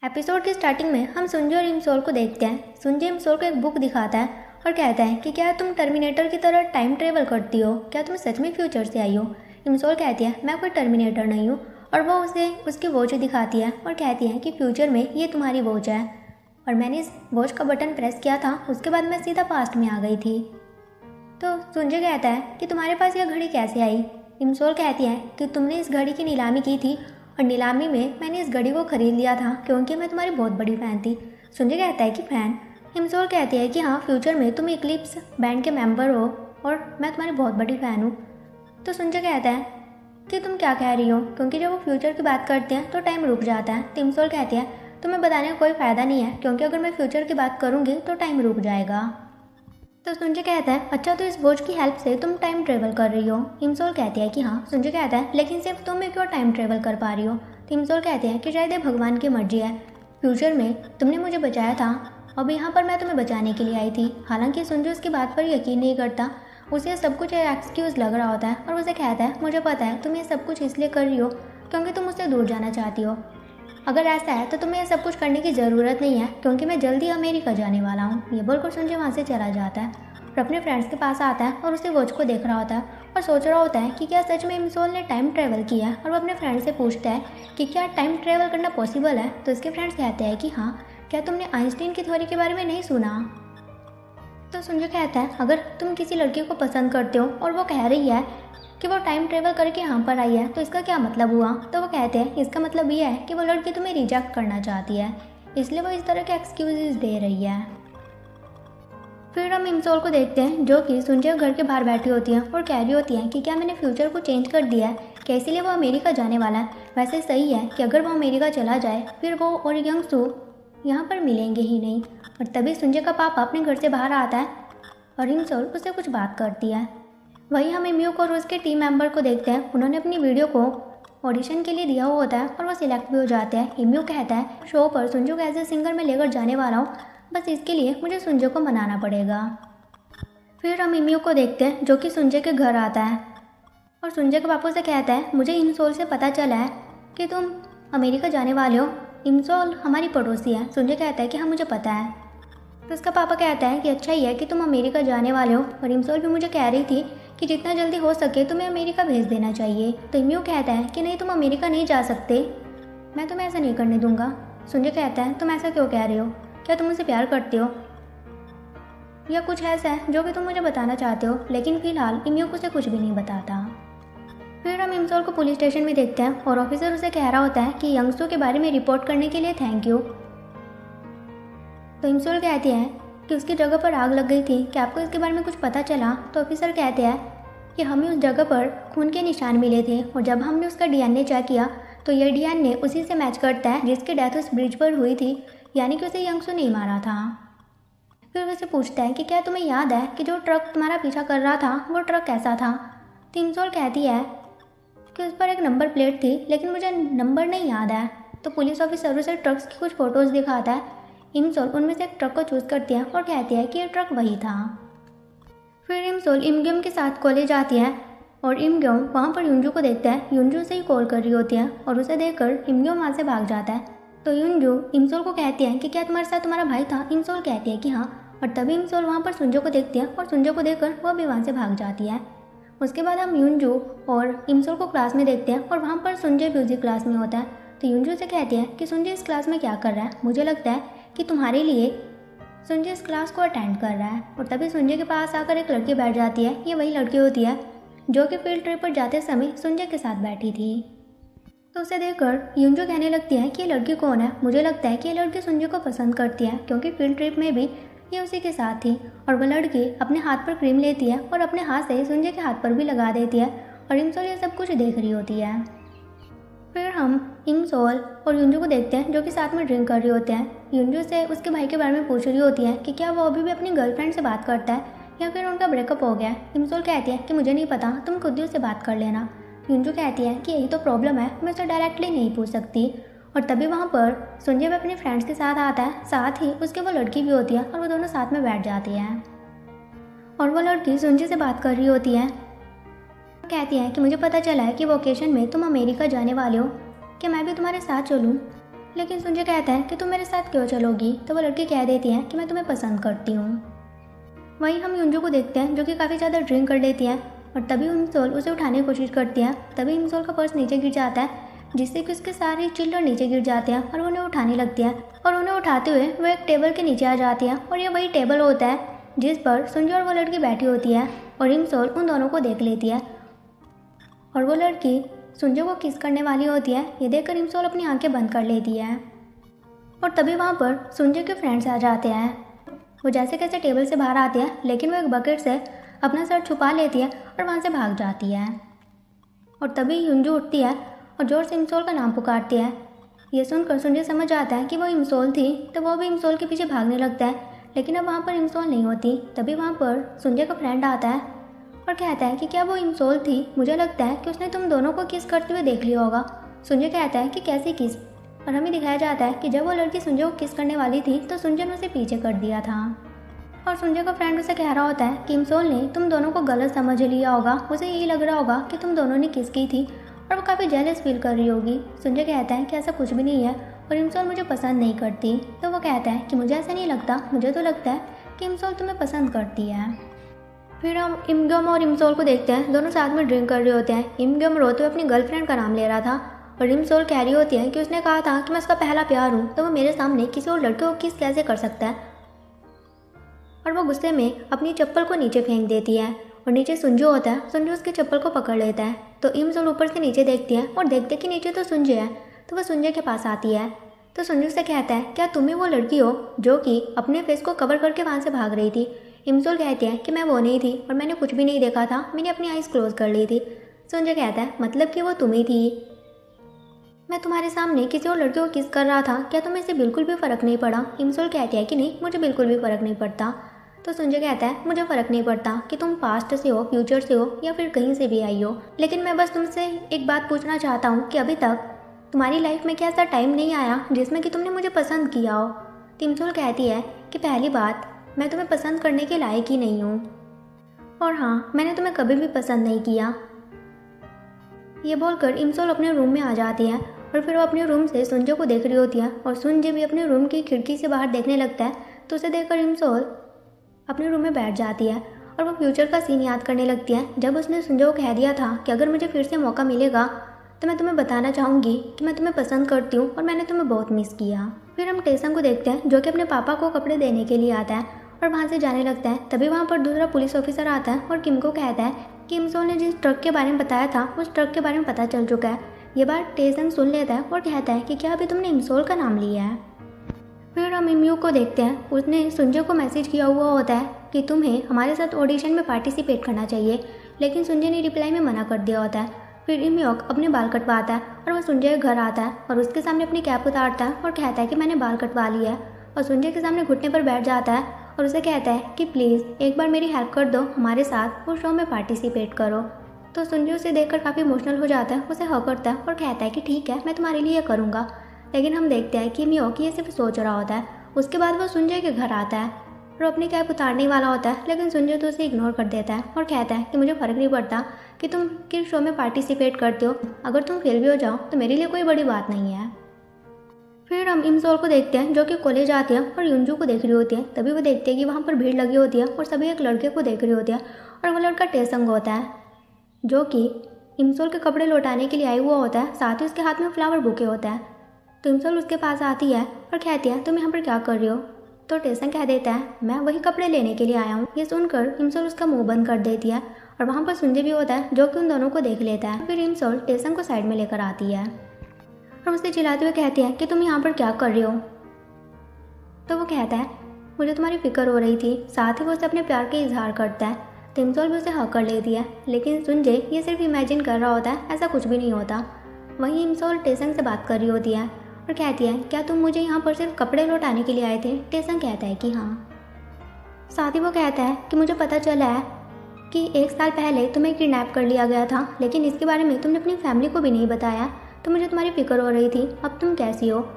Episode की starting में हम सुंजय और इमसोल को देखते हैं। सुंजय इमसोल को एक बुक दिखाता है और कहता है कि क्या तुम टर्मिनेटर की तरह टाइम ट्रेवल करती हो, क्या तुम सच में फ्यूचर से आई हो। इमसोल कहती है मैं कोई टर्मिनेटर नहीं हूँ और वो उसे उसकी वॉच दिखाती है और कहती है कि फ्यूचर में ये तुम्हारी वॉच है और मैंने इस वॉच का बटन प्रेस किया था, उसके बाद मैं सीधा पास्ट में आ गई थी। तो सुंजय कहता है कि तुम्हारे पास यह घड़ी कैसे आई। इमसोल कहती है कि तुमने इस घड़ी की नीलामी की थी और नीलामी में मैंने इस घड़ी को खरीद लिया था क्योंकि मैं तुम्हारी बहुत बड़ी फ़ैन थी। सुंजय कहता है कि फ़ैन। इमसोल कहती है कि हाँ, फ्यूचर में तुम इक्लिप्स बैंड के मेंबर हो और मैं तुम्हारी बहुत बड़ी फ़ैन हूँ। तो सुंजय कहता है कि तुम क्या कह रही हो, क्योंकि जब वो फ्यूचर की बात करते हैं तो टाइम रुक जाता है। तो इमसोल कहती है तुम्हें बताने का कोई फ़ायदा नहीं है, क्योंकि अगर मैं फ्यूचर की बात करूँगी तो टाइम रुक जाएगा। तो सुंजय कहता है अच्छा, तो इस वॉच की हेल्प से तुम टाइम ट्रेवल कर रही हो। इमसोल कहती है कि हाँ। सुंजय कहता है लेकिन सिर्फ तुम ही क्यों टाइम ट्रेवल कर पा रही हो। तो इमसोल कहते हैं कि शायद ये भगवान की मर्जी है, फ्यूचर में तुमने मुझे बचाया था, अब यहाँ पर मैं तुम्हें बचाने के लिए आई थी। हालांकि सुंजय उसकी बात पर यकीन नहीं करता, उसे सब कुछ एक्सक्यूज़ लग रहा होता है और उसे कहता है मुझे पता है तुम ये सब कुछ इसलिए कर रही हो क्योंकि तुम मुझसे दूर जाना चाहती हो। अगर ऐसा है तो तुम्हें ये सब कुछ करने की ज़रूरत नहीं है, क्योंकि मैं जल्दी अमेरिका जाने वाला हूँ। ये बोलकर सुंजय वहाँ से चला जाता है और अपने फ्रेंड्स के पास आता है और उसी वॉच को देख रहा होता है और सोच रहा होता है कि क्या सच में इमसोल ने टाइम ट्रेवल किया है। और वो अपने फ्रेंड से पूछता है कि क्या टाइम ट्रेवल करना पॉसिबल है। तो उसके फ्रेंड्स कहते हैं कि हाँ, क्या तुमने आइंस्टीन की थ्योरी के बारे में नहीं सुना। तो सुंजय कहता है अगर तुम किसी लड़की को पसंद करते हो और वो कह रही है कि वो टाइम ट्रेवल करके यहाँ पर आई है, तो इसका क्या मतलब हुआ। तो वो कहते हैं इसका मतलब ये है कि वो लड़की तुम्हें रिजेक्ट करना चाहती है, इसलिए वो इस तरह के एक्सक्यूजेज दे रही है। फिर हम इमसोल को देखते हैं जो कि सुंजय घर के बाहर बैठी होती हैं और कह रही होती हैं कि क्या मैंने फ्यूचर को चेंज कर दिया है, क्या इसीलिए वो अमेरिका जाने वाला है। वैसे सही है कि अगर वो अमेरिका चला जाए फिर वो और यंगसू यहाँ पर मिलेंगे ही नहीं। और तभी सुंजय का पापा अपने घर से बाहर आता है और इमसोल उससे कुछ बात करती है। वहीं हम इम्यूक और उसके टीम मेंबर को देखते हैं, उन्होंने अपनी वीडियो को ऑडिशन के लिए दिया हुआ होता है और वो सिलेक्ट भी हो जाते हैं। इम्यू कहता है शो पर सुंजय को एज ए सिंगर में लेकर जाने वाला हूँ, बस इसके लिए मुझे सुंजय को मनाना पड़ेगा। फिर हम इम्यू को देखते हैं जो कि सुंजय के घर आता है और सुंजय के पापा से कहता है मुझे इमसोल से पता चला है कि तुम अमेरिका जाने वाले हो, इमसोल हमारी पड़ोसी है। सुंजय कहता है कि हाँ, मुझे पता है। तो उसका पापा कहता है कि अच्छा ही है कि तुम अमेरिका जाने वाले हो और इमसोल भी मुझे कह रही थी कि जितना जल्दी हो सके तुम्हें अमेरिका भेज देना चाहिए। तो इम्यू कहता है कि नहीं, तुम अमेरिका नहीं जा सकते, मैं तुम्हें ऐसा नहीं करने दूंगा। सुंजय कहता है तुम ऐसा क्यों कह रहे हो, क्या तुम मुझसे प्यार करते हो या कुछ ऐसा है जो कि तुम मुझे बताना चाहते हो। लेकिन फिलहाल इम्यू उसे कुछ भी नहीं बताता। फिर हम इमसोल को पुलिस स्टेशन में देखते हैं और ऑफिसर उसे कह रहा होता है कि यंगसू के बारे में रिपोर्ट करने के लिए थैंक यू। तो इमसोल कहती है कि उसकी जगह पर आग लग गई थी, कि आपको इसके बारे में कुछ पता चला। तो ऑफिसर कहते हैं कि हमें उस जगह पर खून के निशान मिले थे और जब हमने उसका डीएनए चेक किया तो यह डीएनए उसी से मैच करता है जिसकी डेथ उस ब्रिज पर हुई थी, यानी कि उसे यंगसू नहीं मारा था। फिर उसे पूछता है कि क्या तुम्हें याद है कि जो ट्रक तुम्हारा पीछा कर रहा था वो ट्रक कैसा था। तो इमसोल कहती है कि उस पर एक नंबर प्लेट थी, लेकिन मुझे नंबर नहीं याद है। तो पुलिस ऑफिसर उसे ट्रक्स की कुछ फ़ोटोज़ दिखाता है। इमसोल उनमें से एक ट्रक को चूज़ करती है और कहती है कि यह ट्रक वही था। फिर इमसोल इमग्योम के साथ कॉलेज आती है और इमग्योम वहाँ पर युंजू को देखता है। युंजू से ही कॉल कर रही होती है और उसे देखकर इमग्योम वहाँ से भाग जाता है। तो युंजू इमसोल को कहती है कि क्या तुम्हारे साथ तुम्हारा भाई था। इमसोल कहती है कि हाँ, और तभी इमसोल वहाँ पर सुंजो को देखती है और सुंजो को देखकर वह भी वहाँ से भाग जाती है। उसके बाद हम युंजू और इमसोल को क्लास में देखते हैं और वहाँ पर सुंजय म्यूजिक क्लास में होता है। तो युंजू से कहती है कि सुंजय इस क्लास में क्या कर रहा है, मुझे लगता है कि तुम्हारे लिए सुंजय इस क्लास को अटेंड कर रहा है। और तभी सुंजय के पास आकर एक लड़की बैठ जाती है। ये वही लड़की होती है जो कि फील्ड ट्रिप पर जाते समय सुंजय के साथ बैठी थी। तो उसे देखकर युंजू कहने लगती है कि ये लड़की कौन है। मुझे लगता है कि ये लड़की सुंजय को पसंद करती है, क्योंकि फील्ड ट्रिप में भी ये उसी के साथ थी। और वह लड़की अपने हाथ पर क्रीम लेती है और अपने हाथ से सुंजय के हाथ पर भी लगा देती है और इमसोल ये सब कुछ देख रही होती है। फिर हम इमसोल और युंजू को देखते हैं जो कि साथ में ड्रिंक कर रहे होते हैं। युंजू से उसके भाई के बारे में पूछ रही होती है कि क्या वो अभी भी अपनी गर्लफ्रेंड से बात करता है या फिर उनका ब्रेकअप हो गया। इमसोल कहती है कि मुझे नहीं पता, तुम खुद ही उससे बात कर लेना। युंजू कहती है कि यही तो प्रॉब्लम है, मैं उसे डायरेक्टली नहीं पूछ सकती। और तभी वहाँ पर सुंजय भी अपने फ्रेंड्स के साथ आता है, साथ ही उसके वो लड़की भी होती है और वो दोनों साथ में बैठ जाती हैं। और वो लड़की सुंजय से बात कर रही होती है, कहती है कि मुझे पता चला है कि वोकेशन में तुम अमेरिका जाने वाले हो, क्या मैं भी तुम्हारे साथ चलूँ। लेकिन सुंजय कहता है कि तुम मेरे साथ क्यों चलोगी। तो वो लड़की कह देती है कि मैं तुम्हें पसंद करती हूँ। वहीं हम युंजू को देखते हैं जो कि काफ़ी ज़्यादा ड्रिंक कर लेती है और तभी इमसोल उसे उठाने की कोशिश करती है। तभी इमसोल का पर्स नीचे गिर जाता है जिससे कि उसके सारे चिल्लर नीचे गिर जाते हैं और उन्हें उठाने लगती है और उन्हें उठाते हुए वो एक टेबल के नीचे आ जाती है और ये वही टेबल होता है जिस पर सुंजय और वो लड़की बैठी होती है और इमसोल उन दोनों को देख लेती है और वो लड़की सुंजय को किस करने वाली होती है। ये देखकर इमसोल अपनी आंखें बंद कर लेती है और तभी वहाँ पर सुंजय के फ्रेंड्स आ जाते हैं। वो जैसे कैसे टेबल से बाहर आती है लेकिन वो एक बकेट से अपना सर छुपा लेती है और वहाँ से भाग जाती है और तभी युंजू उठती है और जोर से इमसोल का नाम पुकारती है। ये सुनकर सुंजय समझ आता है कि वो इमसोल थी तो वो भी इमसोल के पीछे भागने लगता है लेकिन अब वहाँ पर इमसोल नहीं होती। तभी वहाँ पर सुंजय का फ्रेंड आता है और कहता है कि क्या वो इमसोल थी, मुझे लगता है कि उसने तुम दोनों को किस करते हुए देख लिया होगा। सुंजय कहता है कि कैसी किस, और हमें दिखाया जाता है कि जब वो लड़की सुंजय को किस करने वाली थी तो सुंजय ने उसे पीछे कर दिया था और सुंजय का फ्रेंड उसे कह रहा होता है कि इमसोल ने तुम दोनों को गलत समझ लिया होगा, उसे यही लग रहा होगा कि तुम दोनों ने किस की थी और वो काफ़ी जेलस फील कर रही होगी। सुंजय कहता है कि ऐसा कुछ भी नहीं है और इमसोल मुझे पसंद नहीं करती। तो वो कहता है कि मुझे ऐसा नहीं लगता, मुझे तो लगता है कि इमसोल तुम्हें पसंद करती है। फिर हम इमगम और इमसोल को देखते हैं, दोनों साथ में ड्रिंक कर रहे होते हैं। इमगम रोते हुए अपनी गर्लफ्रेंड का नाम ले रहा था और इमसोल कह रही होती है कि उसने कहा था कि मैं उसका पहला प्यार हूँ तो वो मेरे सामने किसी और लड़के को किस कैसे कर सकता है। और वो गुस्से में अपनी चप्पल को नीचे फेंक देती है और नीचे सुंजू होता है, सुंजू उसकी चप्पल को पकड़ लेता है। तो इमसोल ऊपर से नीचे देखती है और देखते कि नीचे तो सुंजय है। तो वह सुंजय के पास आती है तो सुंजू से कहता है क्या तुम ही वो लड़की हो जो कि अपने फेस को कवर करके वहाँ से भाग रही थी। इमसोल कहती है कि मैं वो नहीं थी और मैंने कुछ भी नहीं देखा था, मैंने अपनी आइज़ क्लोज कर ली थी। सुंजय कहता है मतलब कि वो तुम ही थी, मैं तुम्हारे सामने किसी और लड़के को किस कर रहा था, क्या तुम्हें इससे बिल्कुल भी फ़र्क नहीं पड़ा। इमसोल कहती है कि नहीं, मुझे बिल्कुल भी फ़र्क नहीं पड़ता। तो संजय कहता है मुझे फ़र्क नहीं पड़ता कि तुम पास्ट से हो, फ्यूचर से हो या फिर कहीं से भी आई हो, लेकिन मैं बस तुमसे एक बात पूछना चाहता हूँ कि अभी तक तुम्हारी लाइफ में क्या ऐसा टाइम नहीं आया जिसमें कि तुमने मुझे पसंद किया हो। इमसोल कहती है कि पहली बात, मैं तुम्हें पसंद करने के लायक ही नहीं हूँ और हाँ, मैंने तुम्हें कभी भी पसंद नहीं किया। ये बोलकर इमसोल अपने रूम में आ जाती है और फिर वो अपने रूम से सुंजय को देख रही होती है और सुंजय भी अपने रूम की खिड़की से बाहर देखने लगता है। तो उसे देखकर इमसोल अपने रूम में बैठ जाती है और वो फ्यूचर का सीन याद करने लगती है जब उसने सुंजय को कह दिया था कि अगर मुझे फिर से मौका मिलेगा तो मैं तुम्हें बताना चाहूँगी कि मैं तुम्हें पसंद करती हूँ और मैंने तुम्हें बहुत मिस किया। फिर हम टेसम को देखते हैं जो कि अपने पापा को कपड़े देने के लिए आता है और वहाँ से जाने लगता है। तभी वहाँ पर दूसरा पुलिस ऑफिसर आता है और किम को कहता है कि इमसोल ने जिस ट्रक के बारे में बताया था उस ट्रक के बारे में पता चल चुका है। ये बात टेसन सुन लेता है और कहता है कि क्या अभी तुमने इमसोल का नाम लिया है। फिर हम इमयू को देखते हैं, उसने सुंजय को मैसेज किया हुआ होता है कि तुम्हें हमारे साथ ऑडिशन में पार्टिसिपेट करना चाहिए, लेकिन सुंजय ने रिप्लाई में मना कर दिया होता है। फिर इमयोक अपने बाल कटवाता है और वह सुंजय के घर आता है और उसके सामने अपनी कैप उतारता है और कहता है कि मैंने बाल कटवा लिया है और सुंजय के सामने घुटने पर बैठ जाता है और उसे कहता है कि प्लीज़ एक बार मेरी हेल्प कर दो, हमारे साथ वो शो में पार्टिसिपेट करो। तो सुंजय उसे देखकर काफ़ी इमोशनल हो जाता है, उसे हक करता है और कहता है कि ठीक है, मैं तुम्हारे लिए करूँगा। लेकिन हम देखते हैं कि मियोक ये सिर्फ सोच रहा होता है। उसके बाद वो सुंजय के घर आता है और अपनी कैप उतारने वाला होता है, लेकिन सुंजय तो उसे इग्नोर कर देता है और कहता है कि मुझे फ़र्क नहीं पड़ता कि तुम किस शो में पार्टिसिपेट करते हो, अगर तुम फेल भी हो जाओ तो मेरे लिए कोई बड़ी बात नहीं है। फिर हम इमसोल को देखते हैं जो कि कॉलेज आती है और युंजू को देख रही होती है। तभी वो देखते हैं कि वहाँ पर भीड़ लगी होती है और सभी एक लड़के को देख रही होती है और वो लड़का टेसंग होता है जो कि इमसोल के कपड़े लौटाने के लिए आया हुआ होता है, साथ ही उसके हाथ में फ्लावर बुके होता है। तो इमसोल उसके पास आती है और कहती है तुम यहाँ पर क्या कर रही हो। तो टेसंग कह देता है मैं वही कपड़े लेने के लिए आया हूँ। ये सुनकर इमसोल उसका मुंह बंद कर देती है और वहाँ पर सुंजय भी होता है जो कि उन दोनों को देख लेता है। फिर इमसोल टेसंग को साइड में लेकर आती है और उसे चिल्लाते हुए कहती है कि तुम यहाँ पर क्या कर रही हो। तो वो कहता है मुझे तुम्हारी फिक्र हो रही थी, साथ ही वो उसे अपने प्यार का इजहार करता है। तो इमसोल भी उसे हक कर लेती है, लेकिन सुंजय ये सिर्फ इमेजिन कर रहा होता है, ऐसा कुछ भी नहीं होता। वहीं इमसोल टेसंग से बात कर रही होती है और कहती है क्या तुम मुझे यहाँ पर सिर्फ कपड़े लौटाने के लिए आए थे। टेसंग कहता है कि हाँ। साथ ही वो कहता है कि मुझे पता चला है कि 1 साल पहले तुम्हें किडनैप कर लिया गया था, लेकिन इसके बारे में तुमने अपनी फैमिली को भी नहीं बताया, तो मुझे तुम्हारी फिक्र हो रही थी। अब तुम कैसी हो।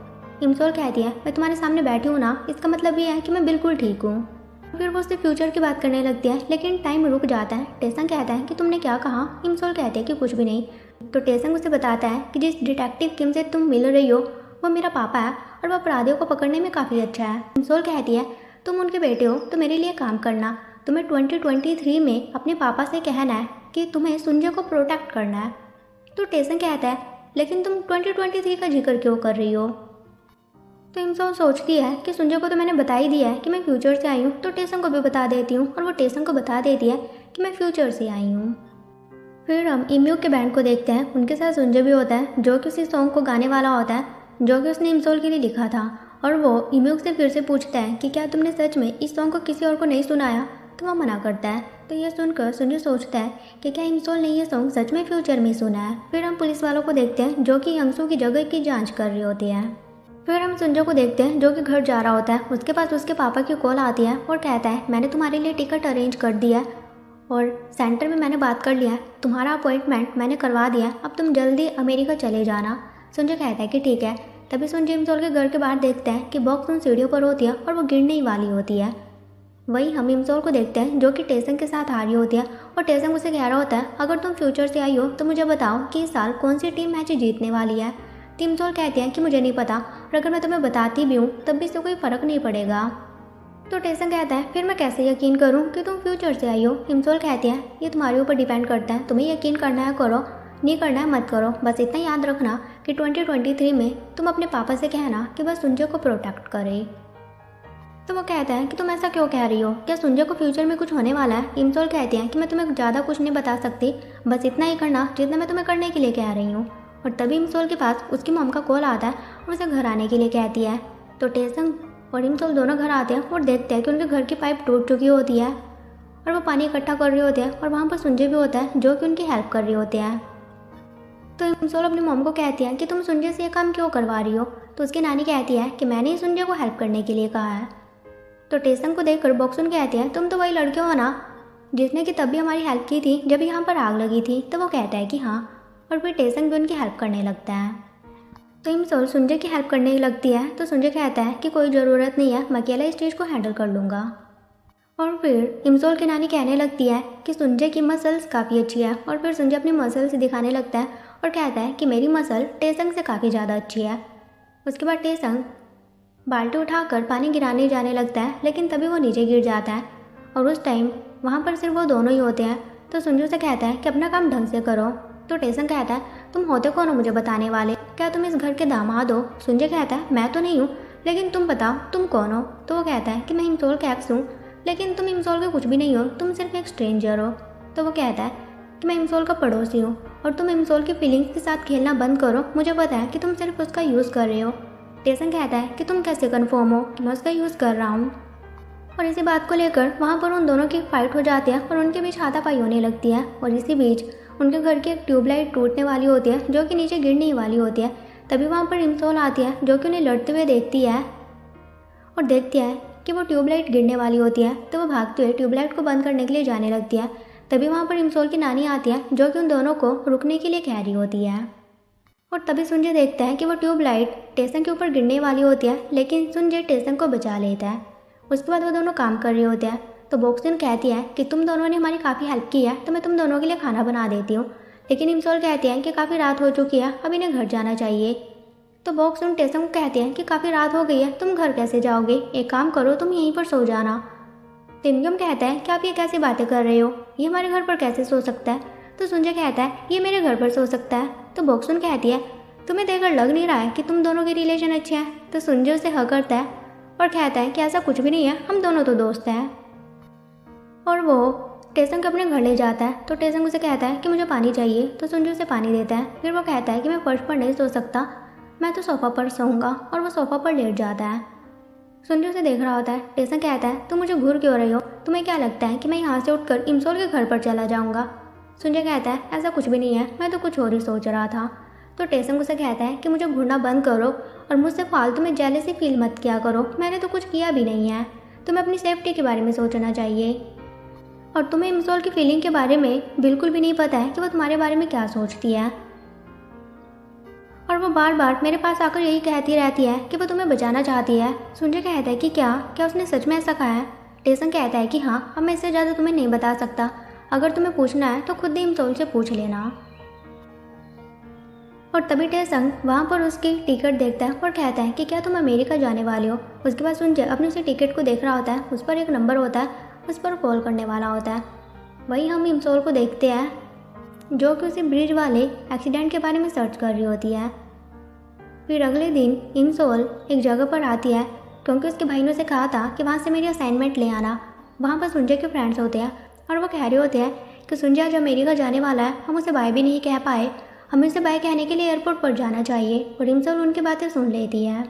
इमसोल कहती है मैं तुम्हारे सामने बैठी हूँ ना, इसका मतलब ये है कि मैं बिल्कुल ठीक हूँ। फिर वो उससे फ्यूचर की बात करने लगती है, लेकिन टाइम रुक जाता है। टेसंग कहता है कि तुमने क्या कहा। इमसोल कहते हैं कि कुछ भी नहीं। तो टेसंग उसे बताता है कि जिस डिटेक्टिव किम से तुम मिल रही हो वो मेरा पापा है और वो अपराधियों को पकड़ने में काफ़ी अच्छा है। इमसोल कहती है तुम उनके बेटे हो तो मेरे लिए काम करना, तुम्हें 2023 में अपने पापा से कहना है कि तुम्हें सुंजय को प्रोटेक्ट करना है। तो टेसन कहता है लेकिन तुम 2023 का जिक्र क्यों कर रही हो। तो इमसोल सोचती है कि सुंजय को तो मैंने बता ही दिया है कि मैं फ्यूचर से आई हूँ, तो टेसन को भी बता देती हूँ और वो टेसन को बता देती है कि मैं फ्यूचर से आई हूँ। फिर हम इम्यूक के बैंड को देखते हैं। उनके साथ सुंजय भी होता है जो कि उसी सॉन्ग को गाने वाला होता है जो कि उसने इमसोल के लिए लिखा था। और वो इम्यूक से फिर से पूछता है कि क्या तुमने सच में इस सॉन्ग को किसी और को नहीं सुनाया, तो वह मना करता है। तो यह सुनकर सुंजय सोचता है कि क्या इमसोल ने यह सॉन्ग सच में फ्यूचर में सुना है। फिर हम पुलिस वालों को देखते हैं जो कि यंगसू की जगह की जाँच कर रही होती है। फिर हम सुंजय को देखते हैं जो कि घर जा रहा होता है। उसके पास उसके पापा की कॉल आती है और कहता है मैंने तुम्हारे लिए टिकट अरेंज कर दिया है और सेंटर में मैंने बात कर लिया है, तुम्हारा अपॉइंटमेंट मैंने करवा दिया, अब तुम जल्दी अमेरिका चले जाना। सुंजय कहता है कि ठीक है। तभी सुंजय इमसोल के घर के बाहर देखते हैं कि बॉक्स उन सीढ़ियों पर होती है और वो गिरने ही वाली होती है। वहीं हम इमसोल को देखते हैं जो कि टेसन के साथ आ रही होती है और टेसन उसे कह रहा होता है अगर तुम फ्यूचर से आई हो तो मुझे बताओ कि इस साल कौन सी टीम मैच जीतने वाली है। तो इमसोल कहती है कि मुझे नहीं पता और अगर मैं तुम्हें बताती भी हूँ तब भी इससे कोई फ़र्क नहीं पड़ेगा। तो टेसन कहता है फिर मैं कैसे यकीन करूं कि तुम फ्यूचर से आई हो। इमसोल कहती है ये तुम्हारे ऊपर डिपेंड करता है, तुम्हें यकीन करना है करो, नहीं करना है मत करो, बस इतना याद रखना कि 2023 में तुम अपने पापा से कहना कि बस सुंजय को प्रोटेक्ट करे। तो वो कहता है कि तुम ऐसा क्यों कह रही हो, क्या सुंजय को फ्यूचर में कुछ होने वाला है। इमसोल कहती है कि मैं तुम्हें ज़्यादा कुछ नहीं बता सकती, बस इतना ही करना जितना मैं तुम्हें करने के लिए कह रही हूँ। और तभी इमसोल के पास उसकी मॉम का कॉल आता है और उसे घर आने के लिए कहती है। तो टेसन और इमसोल दोनों घर आते हैं और देखते हैं कि उनके घर की पाइप टूट चुकी होती है और वो पानी इकट्ठा कर रहे होते हैं और वहाँ पर सुंजय भी होता है जो कि उनकी हेल्प कर रहे होते हैं। तो इमसोल अपनी मॉम को कहती है कि तुम सुंजय से ये काम क्यों करवा रही हो। तो उसकी नानी कहती है कि मैंने ही सुंजय को हेल्प करने के लिए कहा है। तो टेसन को देखकर बॉक्सुन कहती है तुम तो वही लड़के हो ना जिसने कि तब भी हमारी हेल्प की थी जब यहाँ पर आग लगी थी। तो वो कहता है कि हाँ और फिर टेसन भी उनकी हेल्प करने लगता है। तो इमसोल सुंजय की हेल्प करने लगती है। तो सुंजय कहता है कि कोई ज़रूरत नहीं है, मैं अकेला इस चीज़ को हैंडल कर लूँगा। और फिर इमसोल की नानी कहने लगती है कि सुंजय की मसल्स काफ़ी अच्छी है और फिर सुंजय अपनी मसल्स दिखाने लगता है और कहता है कि मेरी मसल टेसंग से काफ़ी ज़्यादा अच्छी है। उसके बाद टेसंग बाल्टी उठाकर पानी गिराने जाने लगता है लेकिन तभी वो नीचे गिर जाता है और उस टाइम वहाँ पर सिर्फ वो दोनों ही होते हैं। तो सुंजय से कहता है कि अपना काम ढंग से करो। तो टेसन कहता है तुम होते कौन हो मुझे बताने वाले, क्या तुम इस घर के दामाद हो। सुंजय कहता है मैं तो नहीं हूँ, लेकिन तुम बताओ तुम कौन हो। तो वो कहता है कि मैं इमसोल का एक्स हूँ, लेकिन तुम इमसोल के कुछ भी नहीं हो, तुम सिर्फ एक स्ट्रेंजर हो। तो वो कहता है कि मैं इमसोल का पड़ोसी हूँ और तुम इमसोल की फीलिंग्स के साथ खेलना बंद करो, मुझे पता है कि तुम सिर्फ उसका यूज़ कर रहे हो। टेसन कहता है कि तुम कैसे कन्फर्म हो कि मैं उसका यूज़ कर रहा हूँ। और इसी बात को लेकर वहाँ पर उन दोनों की फाइट हो जाती है और उनके बीच हाथापाई होने लगती है। और इसी बीच उनके घर की एक ट्यूबलाइट टूटने वाली होती है जो कि नीचे गिरने ही वाली होती है। तभी वहाँ पर इमसोल आती है जो कि उन्हें लड़ते हुए देखती है और देखती है कि वो ट्यूबलाइट गिरने वाली होती है। तो वो भागते हुए ट्यूबलाइट को बंद करने के लिए जाने लगती है। तभी वहाँ पर इमसोल की नानी आती है जो कि उन दोनों को रुकने के लिए कह रही होती है। और तभी सुंजय देखता है कि वो ट्यूबलाइट टेसन के ऊपर गिरने वाली होती है, लेकिन सुंजय टेसन को बचा लेता है। उसके बाद वो दोनों काम कर रहे होते हैं। तो बॉक्सुन कहती है कि तुम दोनों ने हमारी काफ़ी हेल्प की है, तो मैं तुम दोनों के लिए खाना बना देती हूँ। लेकिन इमसोल कहती है कि काफ़ी रात हो चुकी है, अब इन्हें घर जाना चाहिए। तो बॉक्सुन टेसन को कहते हैं कि काफ़ी रात हो गई है, तुम घर कैसे जाओगे, एक काम करो तुम यहीं पर सो जाना। तिमगम कहता है कि आप ये कैसी बातें कर रहे हो, ये हमारे घर पर कैसे सो सकता है। तो सुंजय कहता है ये मेरे घर पर सो सकता है। तो बॉक्सुन कहती है तुम्हें देखकर लग नहीं रहा है कि तुम दोनों के रिलेशन अच्छे हैं। तो सुंजय उसे हक करता है और कहता है कि ऐसा कुछ भी नहीं है, हम दोनों तो दोस्त हैं। और वो टेसन को अपने घर ले जाता है। तो टेसन उसे कहता है कि मुझे पानी चाहिए। तो सुंजय उसे पानी देता है। फिर वो कहता है कि मैं फर्श पर नहीं सो सकता, मैं तो सोफ़ा पर सोऊंगा। और वो सोफ़ा पर लेट जाता है। सुंजय उसे देख रहा होता है। टेसन कहता है तुम मुझे घूर क्यों रही हो, तुम्हें क्या लगता है कि मैं यहाँ से उठकर इमसोल के घर पर चला जाऊँगा। सुंजय कहता है ऐसा कुछ भी नहीं है, मैं तो कुछ और ही सोच रहा था। तो टेसन उसे कहता है कि मुझे घूरना बंद करो और मुझसे फालतू में जेलसी फील मत किया करो, मैंने तो कुछ किया भी नहीं है, तुम्हें अपनी सेफ्टी के बारे में सोचना चाहिए। और तुम्हें इमसोल की फीलिंग के बारे में बिल्कुल भी नहीं पता है कि वो तुम्हारे बारे में क्या सोचती है। और वो बार बार मेरे पास आकर यही कहती रहती है कि वो तुम्हें बचाना चाहती है। सुंजय कहता है कि क्या उसने सच में ऐसा कहा है। टेसन कहता है कि हाँ, अब मैं इससे ज़्यादा तुम्हें नहीं बता सकता, अगर तुम्हें पूछना है तो खुद ही इमसोल से पूछ लेना। और तभी टेसंग वहाँ पर उसकी टिकट देखता है और कहता है कि क्या तुम अमेरिका जाने वाले हो। उसके बाद सुनजे अपनी उसी टिकट को देख रहा होता है, उस पर एक नंबर होता है, उस पर कॉल करने वाला होता है। वहीं हम इमसोल को देखते हैं जो कि उसी ब्रिज वाले एक्सीडेंट के बारे में सर्च कर रही होती है। फिर अगले दिन इमसोल एक जगह पर आती है क्योंकि उसके भाई ने उसे कहा था कि वहाँ से मेरी असाइनमेंट ले आना। वहाँ पर सुनजे के फ्रेंड्स होते हैं और वो कह रहे होते हैं कि सुनजे आज अमेरिका जाने वाला है, हम उसे बाय भी नहीं कह पाए, हमें उसे बाय कहने के लिए एयरपोर्ट पर जाना चाहिए। और इमसोल उनकी बातें सुन लेती है।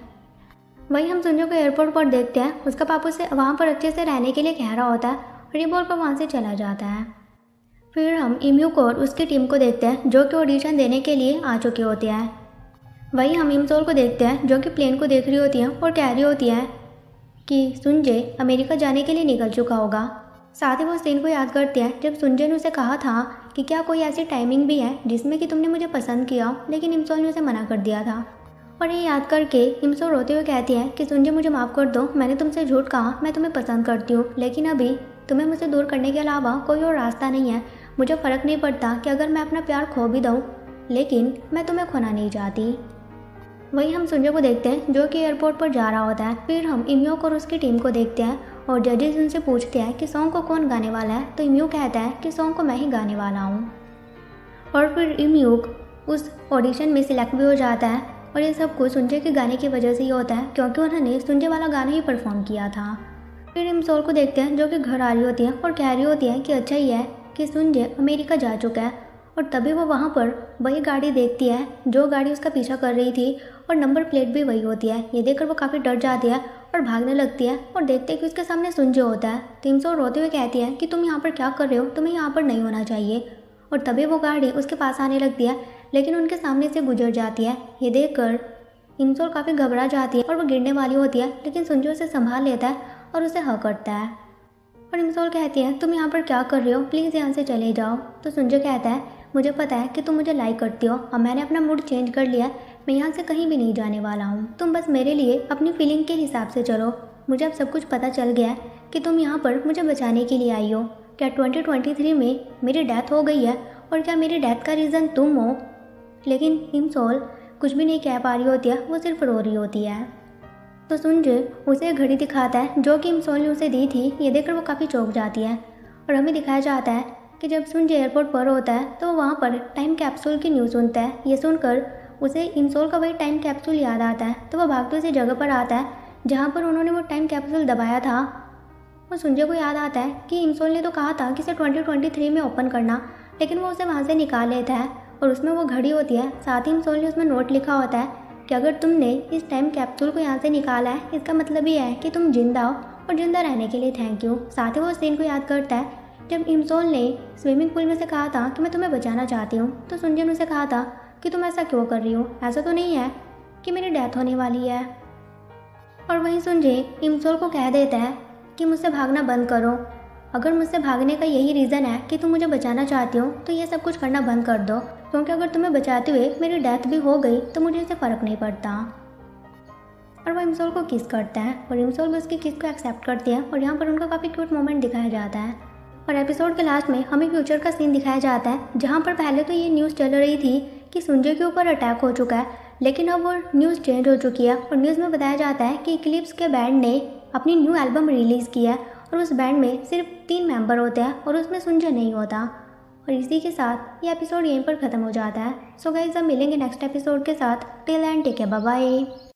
वहीं हम सुनजे को एयरपोर्ट पर देखते हैं, उसका पापा उसे वहाँ पर अच्छे से रहने के लिए कह रहा होता है और ये बोलकर वहाँ से चला जाता है। फिर हम इम्यूक और उसकी टीम को देखते हैं जो कि ऑडिशन देने के लिए आ चुके होते हैं। वहीं हम इमसोल को देखते हैं जो कि प्लेन को देख रही होती है और कह रही होती है कि सुनजे अमेरिका जाने के लिए निकल चुका होगा। साथ ही वो सीन को याद करते हैं जब सुनजे ने उसे कहा था कि क्या कोई ऐसी टाइमिंग भी है जिसमें कि तुमने मुझे पसंद किया, लेकिन इमसोल ने उसे मना कर दिया था। और ये याद करके इमसोल रोते हुए कहती है कि सुनजे मुझे माफ़ कर दो, मैंने तुमसे झूठ कहा, मैं तुम्हें पसंद करती हूँ, लेकिन अभी तुम्हें मुझसे दूर करने के अलावा कोई और रास्ता नहीं है। मुझे फ़र्क नहीं पड़ता कि अगर मैं अपना प्यार खो भी दूँ, लेकिन मैं तुम्हें खोना नहीं चाहती। वहीं हम सुनजे को देखते हैं जो कि एयरपोर्ट पर जा रहा होता है। फिर हम इम्यूक और उसकी टीम को देखते हैं और जजेस उनसे पूछते हैं कि सॉन्ग को कौन गाने वाला है, तो इम्यूक कहता है कि सॉन्ग को मैं ही गाने वाला हूँ। और फिर इम्यूक उस ऑडिशन में सिलेक्ट भी हो जाता है और ये सब कुछ सुनजे के गाने की वजह से ही होता है क्योंकि उन्होंने सुनजे वाला गाना ही परफॉर्म किया था। फिर इमसोल को देखते हैं जो कि घर आ रही होती है और कह रही होती है कि अच्छा ही है कि सुनजे अमेरिका जा चुका है। और तभी वो वहाँ पर वही गाड़ी देखती है जो गाड़ी उसका पीछा कर रही थी और नंबर प्लेट भी वही होती है। ये देखकर वो काफ़ी डर जाती है और भागने लगती है और देखते हैं कि उसके सामने सुनजे होता है। तो इमसोल रोते हुए कहती है कि तुम यहाँ पर क्या कर रहे हो, तुम्हें यहाँ पर नहीं होना चाहिए। और तभी वो गाड़ी उसके पास आने लगती है लेकिन उनके सामने से गुजर जाती है। ये देखकर इमसोल काफ़ी घबरा जाती है और वो गिरने वाली होती है, लेकिन सुनजे उसे संभाल लेता है और उसे हक करता है। और इमसोल कहती है तुम यहाँ पर क्या कर रहे हो, प्लीज़ यहाँ से चले जाओ। तो सुनजे कहता है मुझे पता है कि तुम मुझे लाइक करती हो और मैंने अपना मूड चेंज कर लिया, मैं यहाँ से कहीं भी नहीं जाने वाला हूँ, तुम बस मेरे लिए अपनी फीलिंग के हिसाब से चलो। मुझे अब सब कुछ पता चल गया है कि तुम यहाँ पर मुझे बचाने के लिए आई हो। क्या 2023 में मेरी डेथ हो गई है और क्या मेरी डेथ का रीज़न तुम हो? लेकिन इमसोल कुछ भी नहीं कह पा रही होती है, वो सिर्फ रो रही होती है। तो सुनजे उसे एक घड़ी दिखाता है जो कि इमसोल ने उसे दी थी। ये देखकर वो काफ़ी चौंक जाती है और हमें दिखाया जाता है कि जब सुनजे एयरपोर्ट पर होता है तो वहाँ पर टाइम कैप्सूल की न्यूज़ सुनता है। ये सुनकर उसे इमसोल का वही टाइम कैप्सूल याद आता है। तो वह भागते उसी जगह पर आता है जहाँ पर उन्होंने वो टाइम कैप्सूल दबाया था। और सुनजे को याद आता है कि इमसोल ने तो कहा था कि इसे 2023 में ओपन करना, लेकिन वो उसे वहाँ से निकाल लेता है और उसमें वो घड़ी होती है। साथ ही इमसोल ने उसमें नोट लिखा होता है कि अगर तुमने इस टाइम कैप्सूल को यहाँ से निकाला है, इसका मतलब ये है कि तुम जिंदा हो और जिंदा रहने के लिए थैंक यू। साथ ही वो सीन को याद करता है जब इमसोल ने स्विमिंग पूल में से कहा था कि मैं तुम्हें बचाना चाहती हूँ। तो सुनजे ने उसे कहा था कि तुम ऐसा क्यों कर रही हो, ऐसा तो नहीं है कि मेरी डेथ होने वाली है। और वहीं सुनजे इमसोल को कह देता है कि मुझसे भागना बंद करो, अगर मुझसे भागने का यही रीज़न है कि तुम मुझे बचाना चाहती हो तो ये सब कुछ करना बंद कर दो, क्योंकि अगर तुम्हें बचाते हुए मेरी डेथ भी हो गई तो मुझे इससे फ़र्क नहीं पड़ता। और वो इमसोल को किस करता है और इमसोल भी उसकी किस को एक्सेप्ट करती है और यहाँ पर उनका काफ़ी क्यूट मोमेंट दिखाया जाता है। और एपिसोड के लास्ट में हमें फ्यूचर का सीन दिखाया जाता है जहाँ पर पहले तो ये न्यूज़ चल रही थी कि सुनजे के ऊपर अटैक हो चुका है, लेकिन अब वो न्यूज़ चेंज हो चुकी है और न्यूज़ में बताया जाता है कि इक्लिप्स के बैंड ने अपनी न्यू एल्बम रिलीज़ की है और उस बैंड में सिर्फ 3 मेंबर होते हैं और उसमें सुनजे नहीं होता। और इसी के साथ ये एपिसोड यहीं पर ख़त्म हो जाता है। सो गाइस, अब मिलेंगे नेक्स्ट एपिसोड के साथ। Till end take care, bye bye.